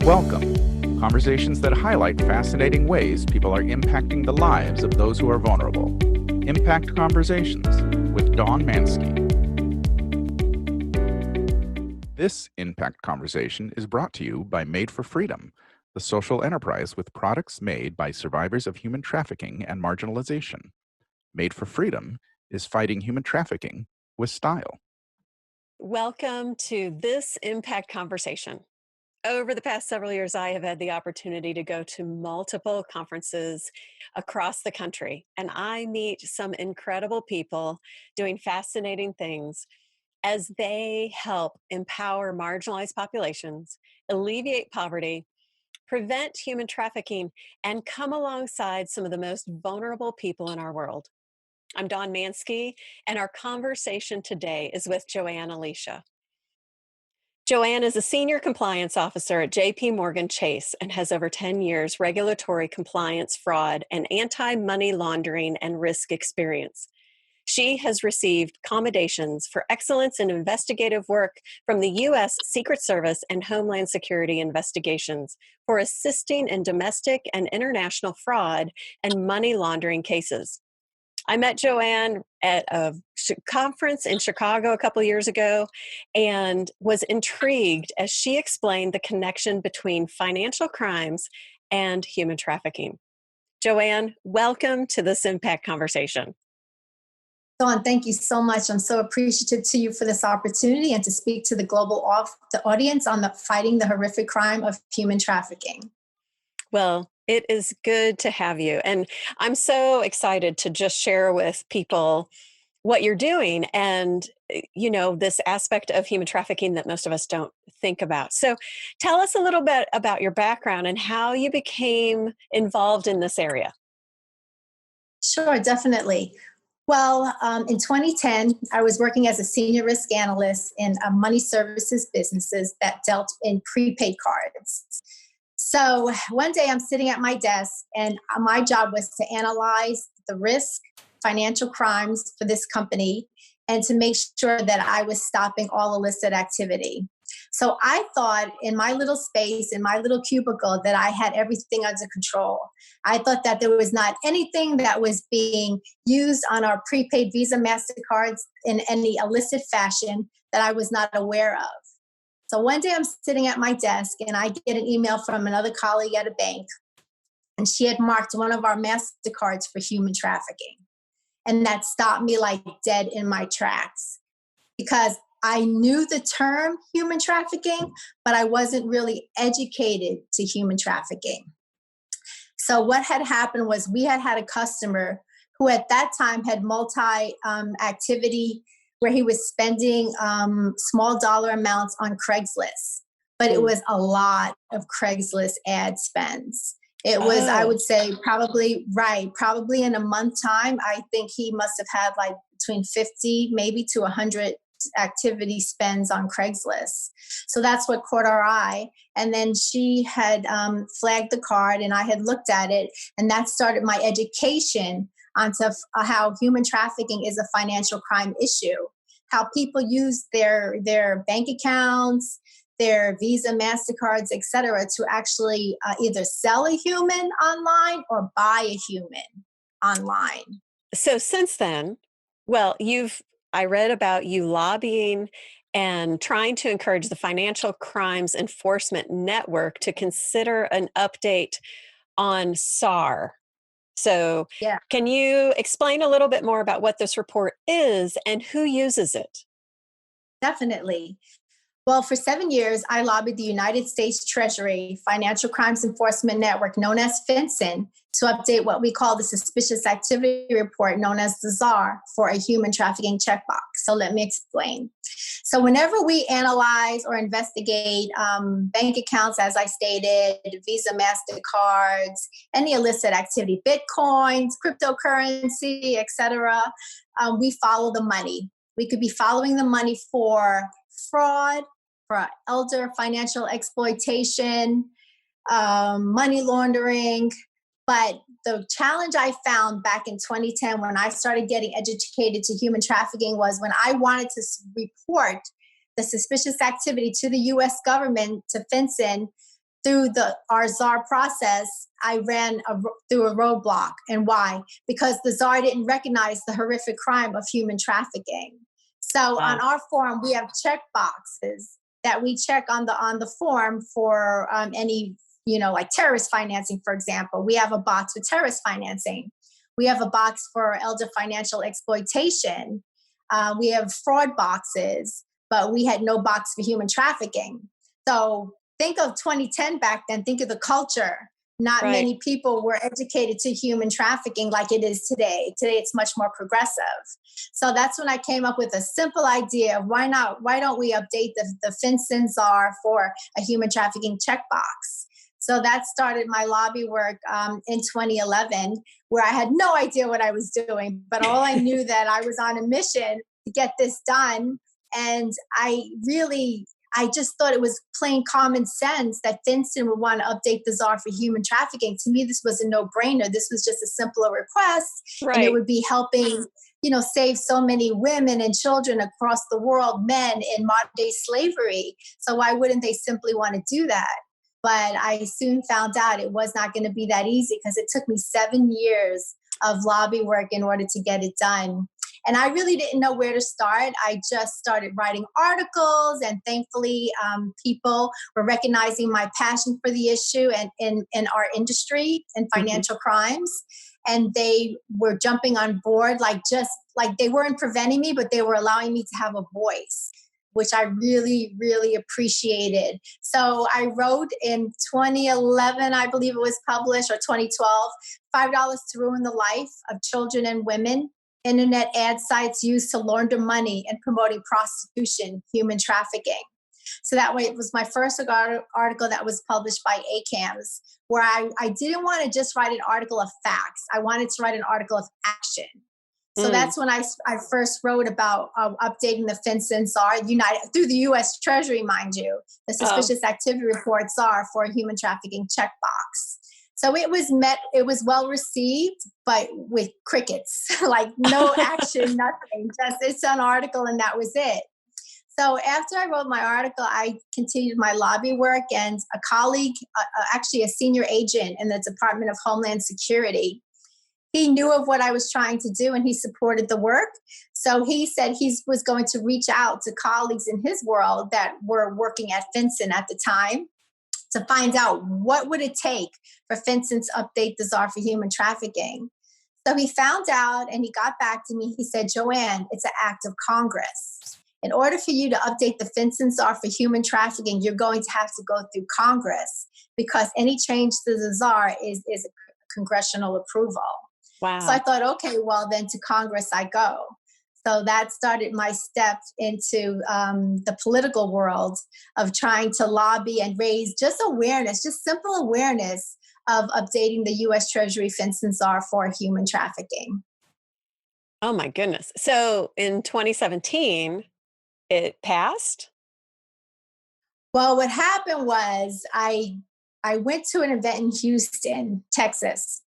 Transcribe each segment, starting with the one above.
Welcome. Conversations that highlight fascinating ways people are impacting the lives of those who are vulnerable. Impact Conversations with Dawn Mansky. This Impact Conversation is brought to you by Made for Freedom, the social enterprise with products made by survivors of human trafficking and marginalization. Made for Freedom is fighting human trafficking with style. Welcome to this Impact Conversation. Over the past several years, I have had the opportunity to go to multiple conferences across the country, and I meet some incredible people doing fascinating things as they help empower marginalized populations, alleviate poverty, prevent human trafficking, and come alongside some of the most vulnerable people in our world. I'm Dawn Mansky, and our conversation today is with Joann Alicea. Joann is a senior compliance officer at JPMorgan Chase and has over 10 years regulatory compliance, fraud, and anti-money laundering and risk experience. She has received commendations for excellence in investigative work from the U.S. Secret Service and Homeland Security investigations for assisting in domestic and international fraud and money laundering cases. I met Joann at a conference in Chicago a couple of years ago and was intrigued as she explained the connection between financial crimes and human trafficking. Joann, welcome to this Impact Conversation. Dawn, thank you so much. I'm so appreciative to you for this opportunity and to speak to the global audience on fighting the horrific crime of human trafficking. Well, it is good to have you. And I'm so excited to just share with people what you're doing and, this aspect of human trafficking that most of us don't think about. So tell us a little bit about your background and how you became involved in this area. Sure, definitely. Well, in 2010, I was working as a senior risk analyst in money services businesses that dealt in prepaid cards. So one day I'm sitting at my desk and my job was to analyze the risk, financial crimes for this company, and to make sure that I was stopping all illicit activity. So I thought in my little space, in my little cubicle, that I had everything under control. I thought that there was not anything that was being used on our prepaid Visa, MasterCards in any illicit fashion that I was not aware of. So one day I'm sitting at my desk and I get an email from another colleague at a bank, and she had marked one of our MasterCards for human trafficking. And that stopped me like dead in my tracks because I knew the term human trafficking, but I wasn't really educated to human trafficking. So what had happened was we had a customer who at that time had multi-activity where he was spending small dollar amounts on Craigslist, but it was a lot of Craigslist ad spends. It was, I would say, probably in a month time, I think he must have had like between 50, maybe to 100 activity spends on Craigslist. So that's what caught our eye. And then she had flagged the card and I had looked at it, and that started my education onto how human trafficking is a financial crime issue, how people use their bank accounts, their Visa, MasterCards, et cetera, to actually either sell a human online or buy a human online. So since then, well, I read about you lobbying and trying to encourage the Financial Crimes Enforcement Network to consider an update on SAR. So Yeah. Can you explain a little bit more about what this report is and who uses it? Definitely. Well, for 7 years, I lobbied the United States Treasury Financial Crimes Enforcement Network, known as FinCEN, to update what we call the Suspicious Activity Report, known as the SAR, for a human trafficking checkbox. So let me explain. So whenever we analyze or investigate bank accounts, as I stated, Visa, MasterCards, any illicit activity, Bitcoins, cryptocurrency, etc., we follow the money. We could be following the money for fraud, for elder financial exploitation, money laundering. But the challenge I found back in 2010 when I started getting educated to human trafficking was when I wanted to report the suspicious activity to the U.S. government, to FinCEN, through our czar process, I ran through a roadblock. And why? Because the czar didn't recognize the horrific crime of human trafficking. So on our form, we have check boxes that we check on the form for any, like terrorist financing, for example. We have a box for terrorist financing. We have a box for elder financial exploitation. We have fraud boxes, but we had no box for human trafficking. So think of 2010 back then, think of the culture. Not many people were educated to human trafficking like it is today. Today, it's much more progressive. So that's when I came up with a simple idea of why don't we update the FinCEN czar for a human trafficking checkbox? So that started my lobby work in 2011, where I had no idea what I was doing, but all I knew that I was on a mission to get this done. And I just thought it was plain common sense that FinCEN would want to update the czar for human trafficking. To me, this was a no-brainer. This was just a simpler request, and it would be helping, save so many women and children across the world, men in modern-day slavery. So why wouldn't they simply want to do that? But I soon found out it was not going to be that easy, because it took me 7 years of lobby work in order to get it done. And I really didn't know where to start. I just started writing articles, and thankfully people were recognizing my passion for the issue and in our industry and financial crimes. And they were jumping on board, like they weren't preventing me, but they were allowing me to have a voice, which I really, really appreciated. So I wrote in 2011, I believe it was published, or 2012, $5 to Ruin the Life of Children and Women, internet ad sites used to launder money and promoting prostitution, human trafficking. So that way, it was my first article that was published by ACAMS, where I didn't want to just write an article of facts. I wanted to write an article of action. So that's when I first wrote about updating the FinCEN czar, through the U.S. Treasury, mind you. The suspicious activity reports are for a human trafficking checkbox. So it was well received, but with crickets, like no action, nothing. Just it's an article and that was it. So after I wrote my article, I continued my lobby work, and a colleague, actually a senior agent in the Department of Homeland Security, he knew of what I was trying to do and he supported the work. So he said he was going to reach out to colleagues in his world that were working at FinCEN at the time to find out what would it take for FinCEN to update the czar for human trafficking. So he found out and he got back to me. He said, Joann, it's an act of Congress. In order for you to update the FinCEN czar for human trafficking, you're going to have to go through Congress, because any change to the czar is a congressional approval. Wow. So I thought, okay, well, then to Congress I go. So that started my step into the political world of trying to lobby and raise just awareness, just simple awareness of updating the U.S. Treasury FinCEN czar for human trafficking. Oh, my goodness. So in 2017, it passed? Well, what happened was I went to an event in Houston, Texas.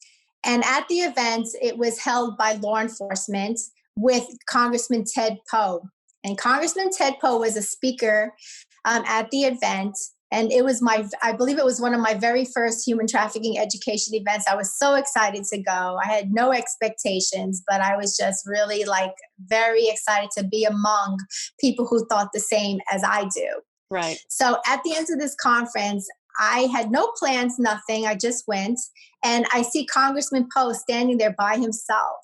And at the event, it was held by law enforcement with Congressman Ted Poe. And Congressman Ted Poe was a speaker at the event. And it was I believe it was one of my very first human trafficking education events. I was so excited to go. I had no expectations, but I was just really very excited to be among people who thought the same as I do. Right. So at the end of this conference, I had no plans, nothing. I just went, and I see Congressman Poe standing there by himself.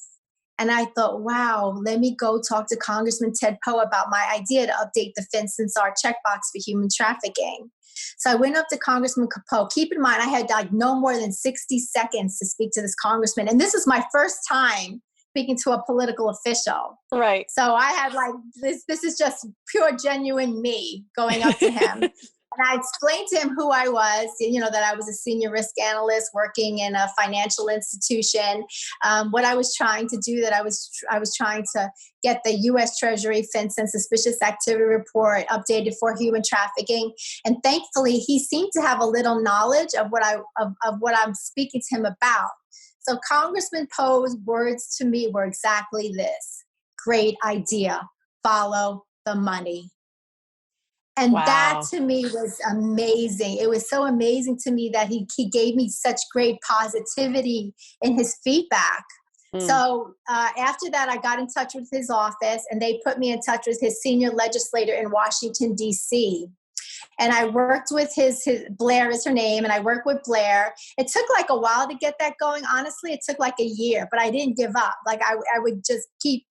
And I thought, wow, let me go talk to Congressman Ted Poe about my idea to update the FinCEN czar checkbox for human trafficking. So I went up to Congressman Poe. Keep in mind, I had no more than 60 seconds to speak to this congressman. And this is my first time speaking to a political official. Right. So I had this is just pure, genuine me going up to him. And I explained to him who I was, that I was a senior risk analyst working in a financial institution, what I was trying to do, that I was trying to get the U.S. Treasury FinCEN suspicious activity report updated for human trafficking. And thankfully, he seemed to have a little knowledge of what I'm speaking to him about. So Congressman Poe's words to me were exactly this: great idea, follow the money. And that Wow. to me was amazing. It was so amazing to me that he gave me such great positivity in his feedback. Mm. So after that, I got in touch with his office, and they put me in touch with his senior legislator in Washington, D.C. And I worked with his Blair is her name, and I worked with Blair. It took like a while to get that going. Honestly, it took like a year, but I didn't give up. Like I would just keep,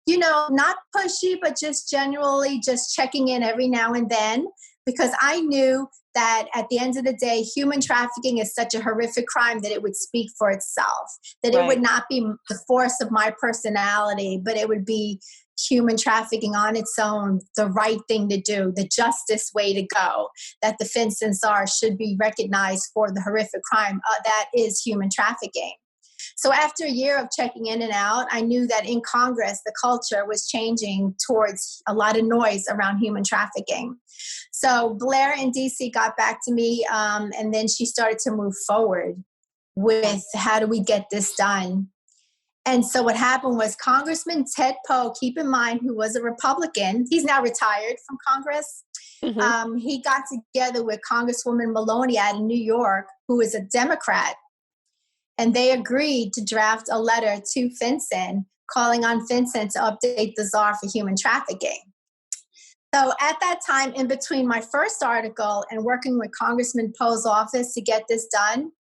not pushy, but just generally just checking in every now and then, because I knew that at the end of the day, human trafficking is such a horrific crime that it would speak for itself, that it would Right. not be the force of my personality, but it would be human trafficking on its own, the right thing to do, the justice way to go, that the FinCEN should be recognized for the horrific crime that is human trafficking. So after a year of checking in and out, I knew that in Congress, the culture was changing towards a lot of noise around human trafficking. So Blair in DC got back to me, and then she started to move forward with how do we get this done. And so what happened was Congressman Ted Poe, keep in mind, who was a Republican, he's now retired from Congress. Mm-hmm. He got together with Congresswoman Maloney out in New York, who is a Democrat, and they agreed to draft a letter to FinCEN calling on FinCEN to update the czar for human trafficking. So at that time, in between my first article and working with Congressman Poe's office to get this done,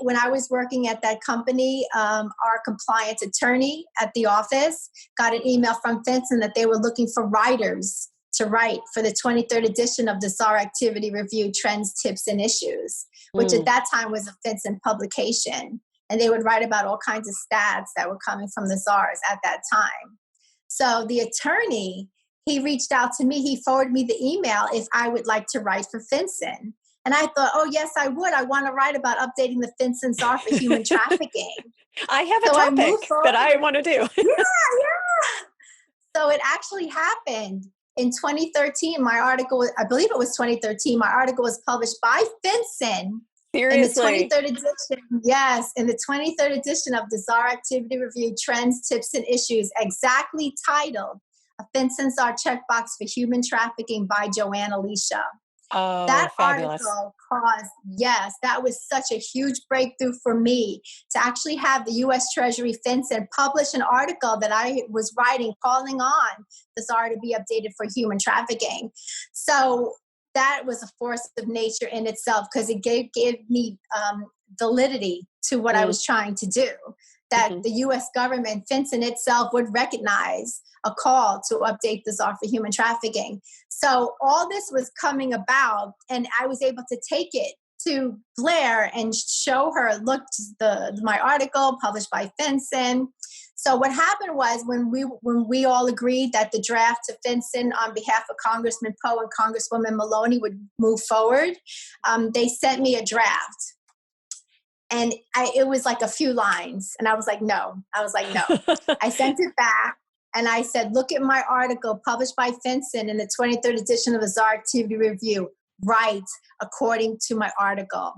when I was working at that company, our compliance attorney at the office got an email from FinCEN that they were looking for writers to write for the 23rd edition of the czar Activity Review Trends, Tips, and Issues, which at that time was a FinCEN publication. And they would write about all kinds of stats that were coming from the czars at that time. So the attorney, he reached out to me. He forwarded me the email if I would like to write for FinCEN. And I thought, oh, yes, I would. I want to write about updating the FinCEN czar for human trafficking. I have a So I topic moved forward. that I want to do. Yeah. So it actually happened in 2013. My article, I believe it was 2013, my article was published by FinCEN in the Seriously. 23rd edition. Yes, in the 23rd edition of the czar Activity Review Trends, Tips, and Issues, exactly titled A FinCEN Czar Checkbox for Human Trafficking by Joann Alicea. Oh, That fabulous. article caused, yes, that was such a huge breakthrough for me to actually have the U.S. Treasury FinCEN publish an article that I was writing calling on the czar to be updated for human trafficking. So that was a force of nature in itself, because it gave me validity to what I was trying to do, that the U.S. government, FinCEN itself, would recognize a call to update the czar for human trafficking. So all this was coming about, and I was able to take it to Blair and show her, look, my article published by FinCEN. So what happened was when we all agreed that the draft to FinCEN on behalf of Congressman Poe and Congresswoman Maloney would move forward, they sent me a draft. And it was like a few lines. And I was like, no. I sent it back. And I said, look at my article published by FinCEN in the 23rd edition of the czar Activity Review. Write according to my article.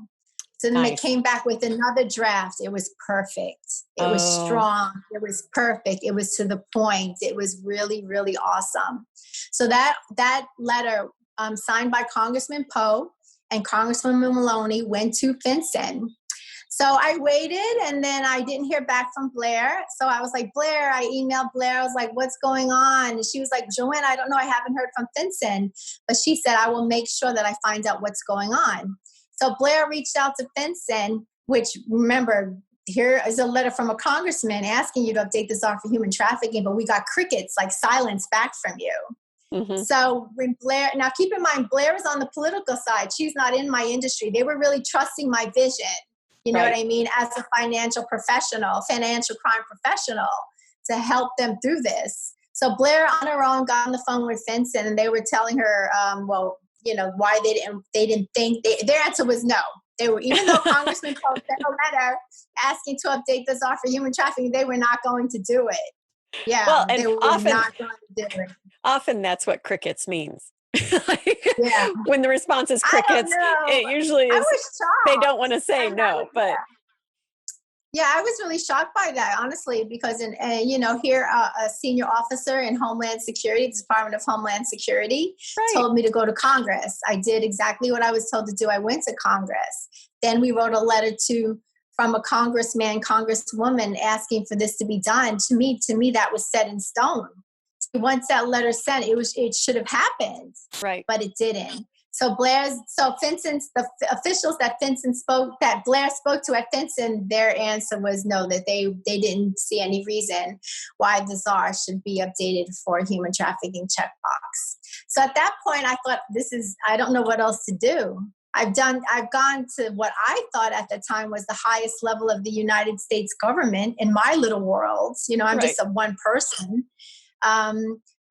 So then They came back with another draft. It was perfect. It was strong. It was perfect. It was to the point. It was really, really awesome. So that letter signed by Congressman Poe and Congresswoman Maloney went to FinCEN. So I waited, and then I didn't hear back from Blair. So I was like, Blair, I emailed Blair. I was like, what's going on? And she was like, Joann, I don't know. I haven't heard from FinCEN. But she said, I will make sure that I find out what's going on. So Blair reached out to FinCEN, which, remember, here is a letter from a congressman asking you to update the czar for human trafficking, but we got crickets, like silence back from you. So when Blair, now keep in mind, Blair is on the political side. She's not in my industry. They were really trusting my vision. You know what I mean? As a financial crime professional, to help them through this. So Blair on her own got on the phone with FinCEN, and they were telling her, why they didn't think, their answer was no. They were, even though Congressman Poe sent a letter asking to update the czar for human trafficking, they were not going to do it. Yeah, well, and they were not going to do it. Often that's what crickets means. Yeah. When the response is crickets, it usually is I was shocked. they don't want to say no, but Yeah, I was really shocked by that, honestly, because here a senior officer in Homeland Security, the Department of Homeland Security, Right. told me to go to Congress. I did exactly what I was told to do. I went to Congress. Then we wrote a letter from a congressman, congresswoman asking for this to be done. To me, that was set in stone. Once that letter sent, it should have happened, Right. but it didn't. So FinCEN's, the officials that Blair spoke to at FinCEN, their answer was no, that they didn't see any reason why the czar should be updated for a human trafficking checkbox. So at that point, I thought, I don't know what else to do. I've gone to what I thought at the time was the highest level of the United States government in my little world. I'm just one person.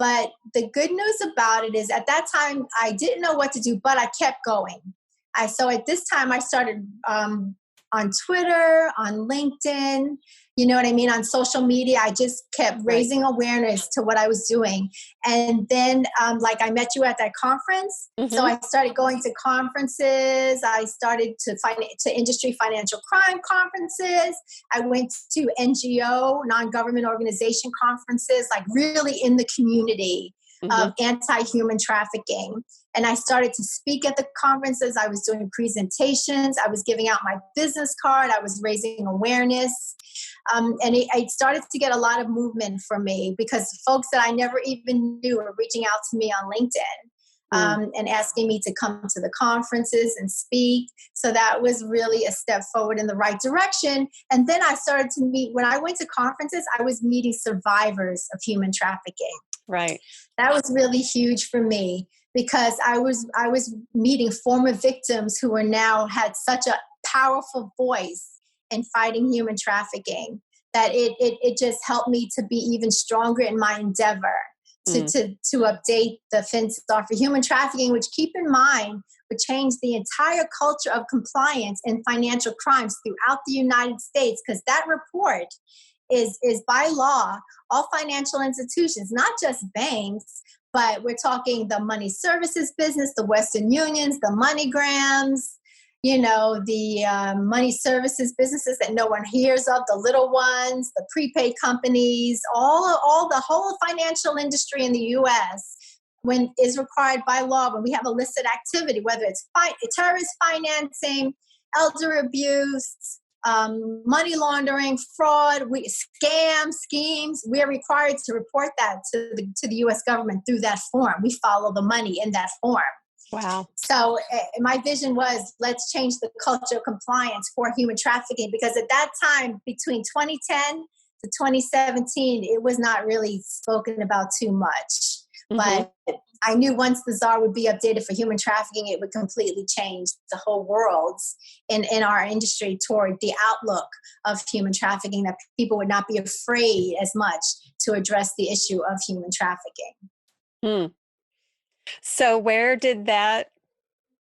But the good news about it is at that time, I didn't know what to do, but I kept going. So at this time, I started on Twitter, on LinkedIn, on social media. I just kept raising awareness to what I was doing. And then, I met you at that conference. Mm-hmm. So I started going to conferences. I started to industry financial crime conferences. I went to NGO, non-government organization conferences, really in the community of anti-human trafficking. And I started to speak at the conferences. I was doing presentations. I was giving out my business card. I was raising awareness. And it started to get a lot of movement for me because folks that I never even knew were reaching out to me on LinkedIn and asking me to come to the conferences and speak. So that was really a step forward in the right direction. And then I started to when I went to conferences, I was meeting survivors of human trafficking. Right. That was really huge for me because I was meeting former victims who are now had such a powerful voice in fighting human trafficking that it just helped me to be even stronger in my endeavor to update the FinCEN for human trafficking, which, keep in mind, would change the entire culture of compliance in financial crimes throughout the United States, because that report is by law, all financial institutions, not just banks, but we're talking the money services business, the Western Unions, the MoneyGrams, the money services businesses that no one hears of, the little ones, the prepaid companies, all the whole financial industry in the U.S. when is required by law, when we have illicit activity, whether it's terrorist financing, elder abuse, money laundering, fraud, scams, schemes, we are required to report that to the U.S. government through that form. We follow the money in that form. Wow. So my vision was, let's change the culture of compliance for human trafficking, because at that time, between 2010 to 2017, it was not really spoken about too much. But I knew once the czar would be updated for human trafficking, it would completely change the whole world in our industry toward the outlook of human trafficking, that people would not be afraid as much to address the issue of human trafficking. So where did that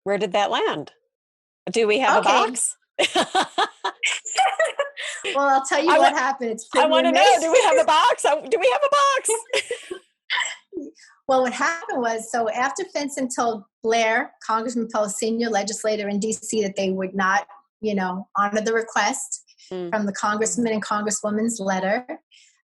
land? Do we have a box? Well, I'll tell you what happened. It's I want to know, do we have a box? Well, what happened was, so after FinCEN told Blair, Congressman Poe, senior legislator in D.C., that they would not, honor the request from the congressman and congresswoman's letter,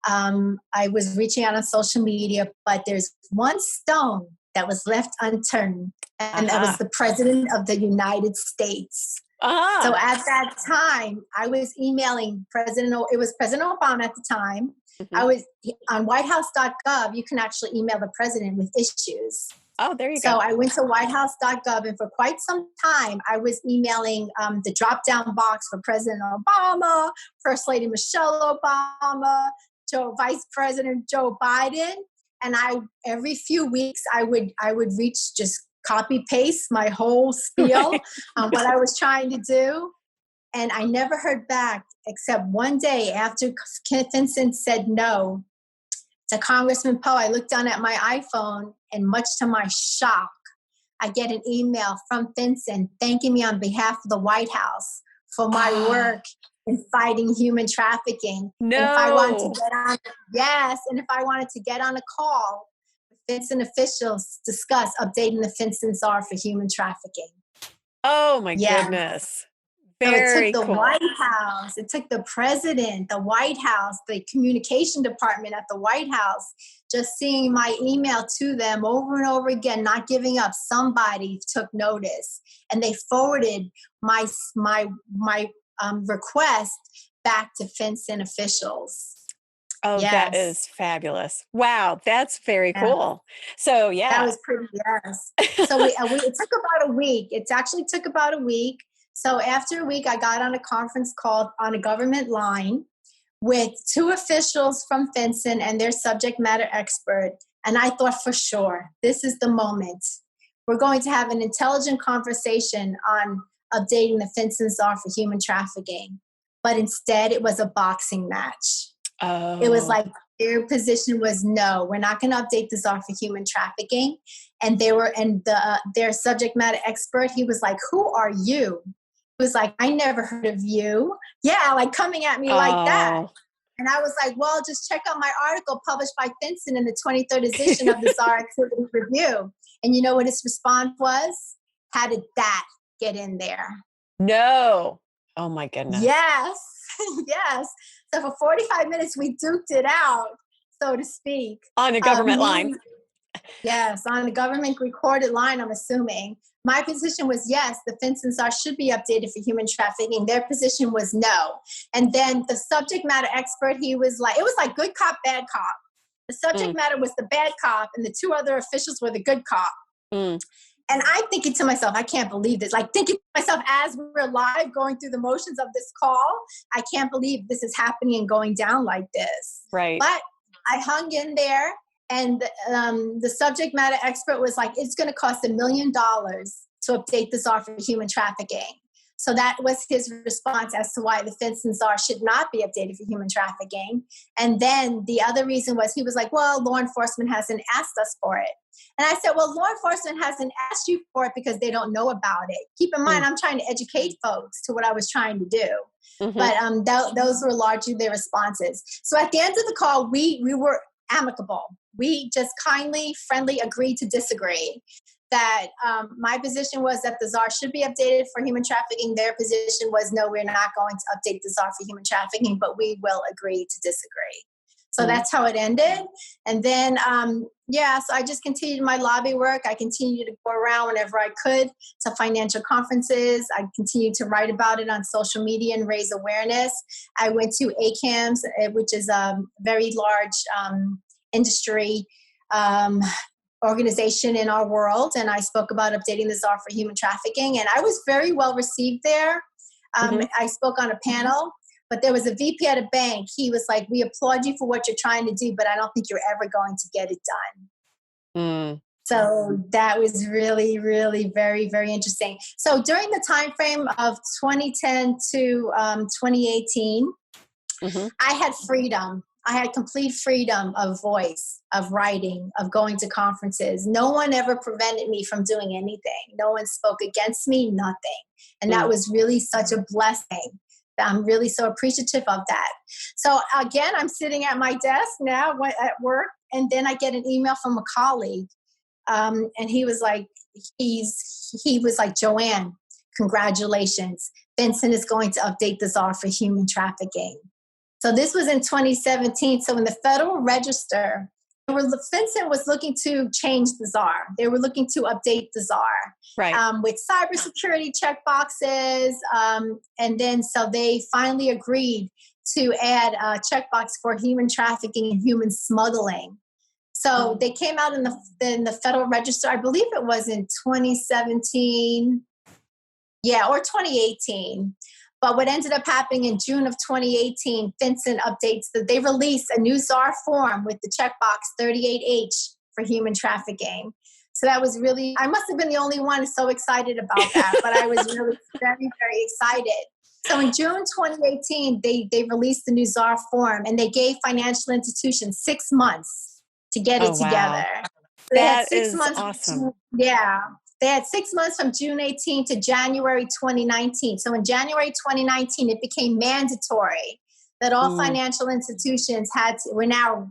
I was reaching out on social media, but there's one stone that was left unturned, and that was the President of the United States. So at that time, I was emailing it was President Obama at the time. I was on whitehouse.gov. You can actually email the president with issues. Oh, there you go. So I went to whitehouse.gov, and for quite some time, I was emailing the drop-down box for President Obama, First Lady Michelle Obama, Vice President Joe Biden. And every few weeks, I would just copy paste my whole spiel on what I was trying to do. And I never heard back, except one day after FinCEN said no to Congressman Poe. I looked down at my iPhone, and much to my shock, I get an email from FinCEN thanking me on behalf of the White House for my work in fighting human trafficking. No. And if I wanted to get on a call with FinCEN officials, discuss updating the FinCEN czar for human trafficking. Oh my goodness. So it took Very the cool. White House, it took the president, the White House, the communication department at the White House, just seeing my email to them over and over again, not giving up. Somebody took notice, and they forwarded my request back to FinCEN officials. Oh, that Yes. is fabulous. Wow, that's very Yeah. cool. So, That yeah. was pretty, yes. So it took about a week. It actually took about a week. So after a week, I got on a conference call on a government line with two officials from FinCEN and their subject matter expert. And I thought, for sure, this is the moment. We're going to have an intelligent conversation on updating the FinCEN czar for human trafficking. But instead, it was a boxing match. Oh. It was like their position was, no, we're not going to update the czar for human trafficking. And their subject matter expert, he was like, who are you? He was like, I never heard of you. Yeah, like coming at me like that. And I was like, well, just check out my article published by FinCEN in the 23rd edition of the Czar Activity Review. And you know what his response was? How did that get in there? No. Oh my goodness. Yes. Yes. So for 45 minutes, we duked it out, so to speak. On a government line. Yes, on a government recorded line, I'm assuming. My position was yes, the FinCEN czar should be updated for human trafficking. Their position was no. And then the subject matter expert, he was like, it was like good cop, bad cop. The subject matter was the bad cop, and the two other officials were the good cop. And I'm thinking to myself, I can't believe this. Like thinking to myself as we're live going through the motions of this call, I can't believe this is happening and going down like this. Right. But I hung in there, and the subject matter expert was like, it's going to cost $1 million to update the czar for human trafficking. So that was his response as to why the FinCEN czar should not be updated for human trafficking. And then the other reason was he was like, well, law enforcement hasn't asked us for it. And I said, well, law enforcement hasn't asked you for it because they don't know about it. Keep in mind, I'm trying to educate folks to what I was trying to do. But those were largely their responses. So at the end of the call, we were amicable. We just kindly, friendly agreed to disagree. That my position was that the czar should be updated for human trafficking. Their position was, no, we're not going to update the czar for human trafficking, but we will agree to disagree. So that's how it ended. And then, so I just continued my lobby work. I continued to go around whenever I could to financial conferences. I continued to write about it on social media and raise awareness. I went to ACAMS, which is a very large industry organization in our world, and I spoke about updating the czar for human trafficking, and I was very well received there. I spoke on a panel, but there was a VP at a bank. He was like, we applaud you for what you're trying to do, but I don't think you're ever going to get it done. So that was really, really very, very interesting. So during the time frame of 2010 to 2018, I had freedom. I had complete freedom of voice, of writing, of going to conferences. No one ever prevented me from doing anything. No one spoke against me, nothing. And that was really such a blessing. I'm really so appreciative of that. So again, I'm sitting at my desk now at work, and then I get an email from a colleague. And he was like, Joann, congratulations. FinCEN is going to update the czar for human trafficking. So this was in 2017. So in the Federal Register, FinCEN was looking to change the czar. They were looking to update the czar with cybersecurity checkboxes. And then so they finally agreed to add a checkbox for human trafficking and human smuggling. So they came out in the Federal Register, I believe it was in 2017, or 2018. But what ended up happening in June of 2018, FinCEN updates that they released a new czar form with the checkbox 38H for human trafficking. So that was really, I must have been the only one so excited about that, but I was really very, very excited. So in June 2018, they released the new czar form, and they gave financial institutions 6 months to get it together. So that is awesome. They had 6 months from June 18 to January 2019. So in January 2019, it became mandatory that all financial institutions were now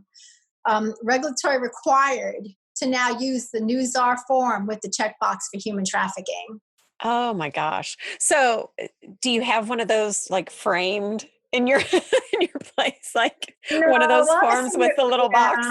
regulatory required to now use the new czar form with the checkbox for human trafficking. Oh my gosh. So, do you have one of those like framed in your in your place, like No, one of those well, forms with the little yeah. box?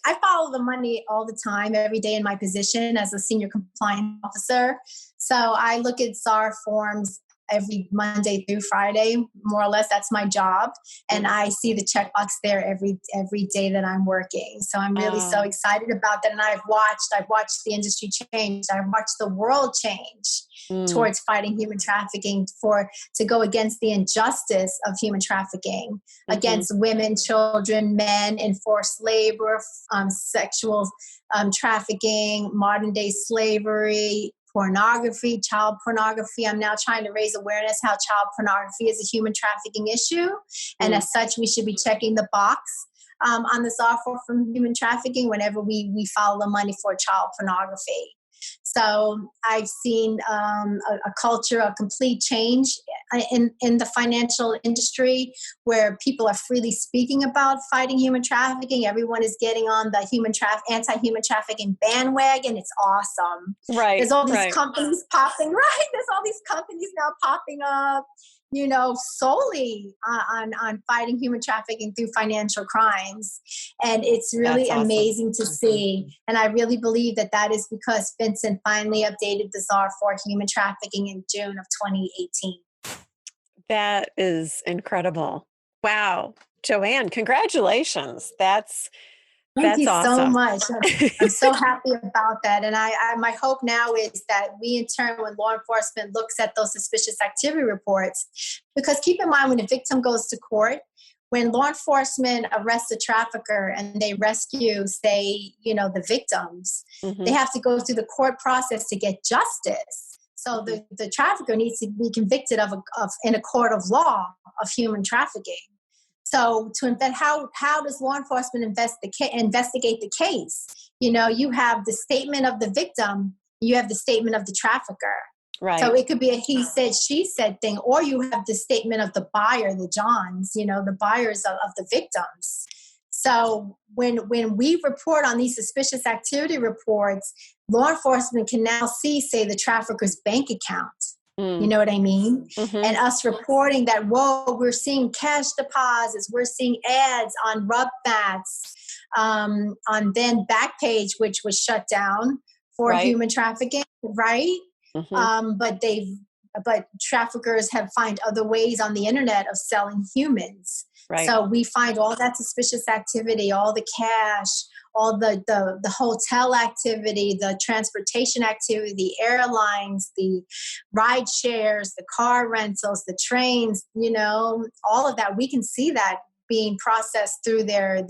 I follow the money all the time, every day in my position as a senior compliance officer. So I look at SAR forms every Monday through Friday, more or less. That's my job, and I see the checkbox there every day that I'm working. So I'm really so Oh, excited about that, and I've watched the industry change. I've watched the world change mm, towards fighting human trafficking for to go against the injustice of human trafficking hmm. against women, children, men, enforced labor, sexual trafficking, modern day slavery, pornography, child pornography. I'm now trying to raise awareness how child pornography is a human trafficking issue. And Mm. as such, we should be checking the box on the software from human trafficking whenever we follow the money for child pornography. So I've seen a culture, a complete change in the financial industry where people are freely speaking about fighting human trafficking. Everyone is getting on the anti-human trafficking bandwagon. It's awesome. Right, There's all these right. companies popping, right? There's all these companies now popping up, solely on fighting human trafficking through financial crimes. And it's really That's awesome. amazing to see. And I really believe that is because FinCEN finally updated the czar for human trafficking in June of 2018. That is incredible. Wow. Joanne, congratulations. Thank That's you so awesome. much. I'm so happy about that. And my hope now is that we, in turn, when law enforcement looks at those suspicious activity reports, because keep in mind when a victim goes to court, when law enforcement arrests a trafficker and they rescue, say, the victims, they Hmm. have to go through the court process to get justice. So Hmm. the trafficker needs to be convicted of in a court of law of human trafficking. So to invent, how does law enforcement investigate the case? You have the statement of the victim, you have the statement of the trafficker. So Right. it could be a he said, she said thing, or you have the statement of the buyer, the Johns, the buyers of the victims. So when we report on these suspicious activity reports, law enforcement can now see, say, the trafficker's bank account. You Mm. know what I mean? Hmm. And us reporting that, whoa, we're seeing cash deposits, we're seeing ads on Rubmats, on then Backpage, which was shut down for Right. human trafficking, right? Hmm. But traffickers have find other ways on the internet of selling humans. Right. So we find all that suspicious activity, all the cash, all the hotel activity, the transportation activity, the airlines, the ride shares, the car rentals, the trains, all of that. We can see that being processed through their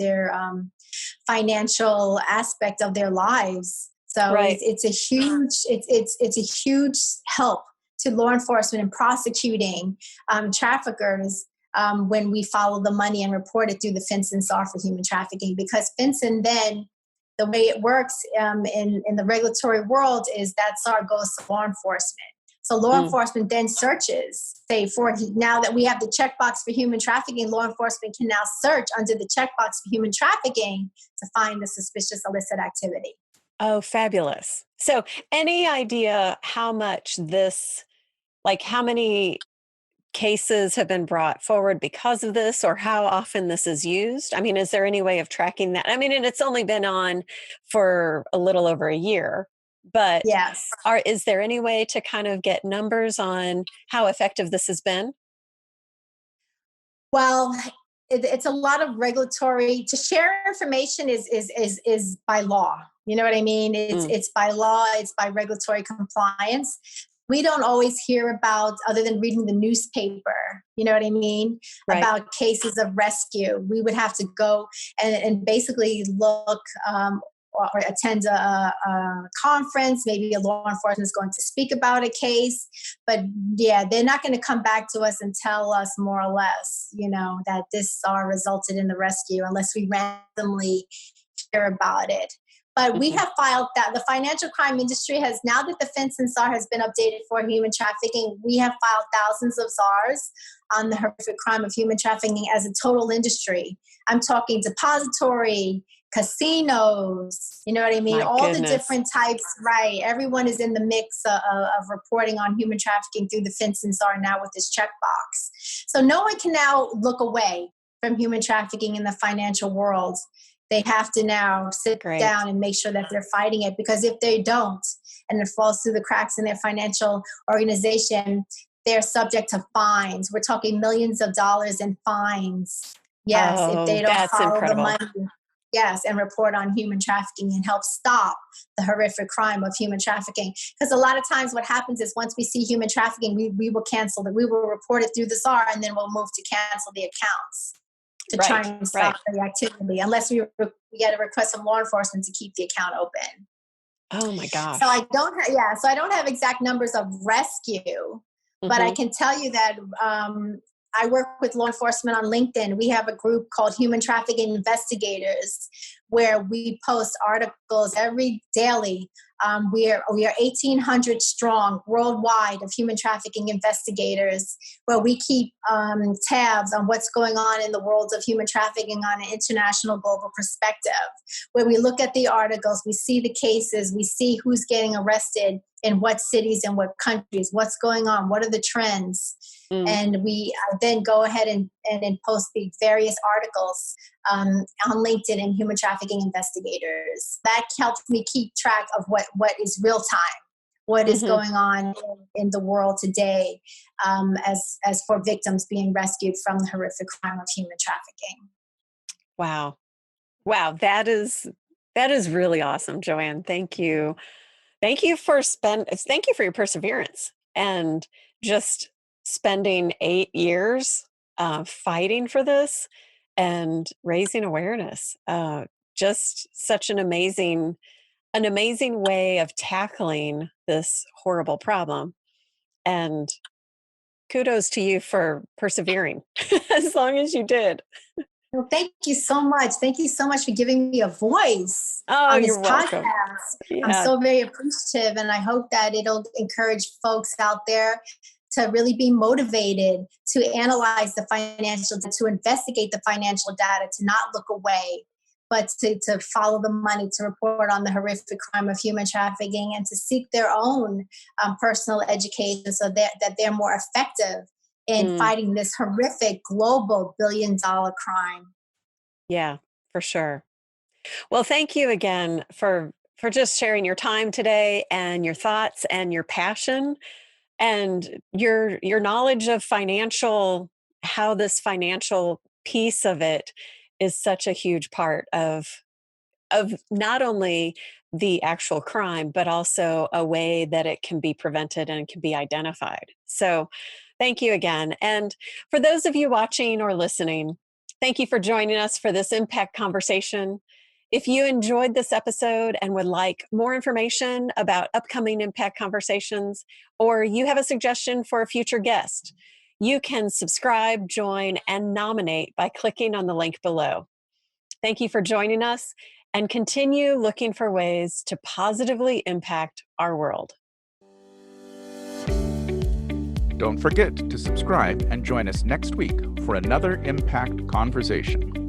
financial aspect of their lives. So Right. it's a huge help to law enforcement in prosecuting traffickers when we follow the money and report it through the FinCEN SAR for human trafficking. Because FinCEN then, the way it works in the regulatory world is that SAR goes to law enforcement. So law Mm. enforcement then searches, say, now that we have the checkbox for human trafficking, law enforcement can now search under the checkbox for human trafficking to find the suspicious illicit activity. Oh, fabulous. So, any idea how many cases have been brought forward because of this, or how often this is used? I mean, is there any way of tracking that? I mean, and it's only been on for a little over a year, but Yes. is there any way to kind of get numbers on how effective this has been? Well, it's a lot of regulatory. To share information is by law. You know what I mean? Mm. It's by law. It's by regulatory compliance. We don't always hear about, other than reading the newspaper. You know what I mean? Right. About cases of rescue. We would have to go and basically look. Or attend a conference, maybe a law enforcement is going to speak about a case. But yeah, they're not going to come back to us and tell us more or less, that this resulted in the rescue unless we randomly hear about it. But we Hmm. have filed that. The financial crime industry has, now that the FinCEN SAR has been updated for human trafficking, we have filed thousands of SARs on the horrific crime of human trafficking as a total industry. I'm talking depository, casinos, you know what I mean? My All the goodness. different types, right? Everyone is in the mix of reporting on human trafficking through the FinCEN are now with this checkbox. So no one can now look away from human trafficking in the financial world. They have to now sit down and make sure that they're fighting it, because if they don't, and it falls through the cracks in their financial organization, they're subject to fines. We're talking millions of dollars in fines. Yes, if they don't follow the money. Yes, and report on human trafficking and help stop the horrific crime of human trafficking. Because a lot of times what happens is once we see human trafficking, we will cancel it. We will report it through the SAR, and then we'll move to cancel the accounts to try and stop the activity, unless we get a request from law enforcement to keep the account open. Oh my gosh. So I don't have exact numbers of rescue, but I can tell you that I work with law enforcement on LinkedIn. We have a group called Human Trafficking Investigators, where we post articles daily. We are 1,800 strong worldwide of human trafficking investigators, where we keep tabs on what's going on in the world of human trafficking on an international global perspective, where we look at the articles, we see the cases, we see who's getting arrested in what cities and what countries, what's going on, what are the trends. And we then go ahead and post the various articles on LinkedIn and Human Trafficking Investigators. That helps me keep track of what is real time, what is going on in the world today, as for victims being rescued from the horrific crime of human trafficking. Wow. That is really awesome, Joann. Thank you. Thank you for your perseverance and just spending 8 years fighting for this and raising awareness. Just such an amazing way of tackling this horrible problem. And kudos to you for persevering as long as you did. Well, thank you so much. Thank you so much for giving me a voice on this podcast. Yeah. I'm so very appreciative, and I hope that it'll encourage folks out there to really be motivated to analyze the financial, to investigate the financial data, to not look away, but to follow the money, to report on the horrific crime of human trafficking, and to seek their own personal education so that they're more effective in fighting this horrific global billion-dollar crime. Yeah, for sure. Well, thank you again for just sharing your time today and your thoughts and your passion and your knowledge of how this financial piece of it is such a huge part of not only the actual crime, but also a way that it can be prevented and can be identified. So thank you again. And for those of you watching or listening, thank you for joining us for this Impact Conversation. If you enjoyed this episode and would like more information about upcoming Impact Conversations, or you have a suggestion for a future guest, you can subscribe, join, and nominate by clicking on the link below. Thank you for joining us, and continue looking for ways to positively impact our world. Don't forget to subscribe and join us next week for another Impact Conversation.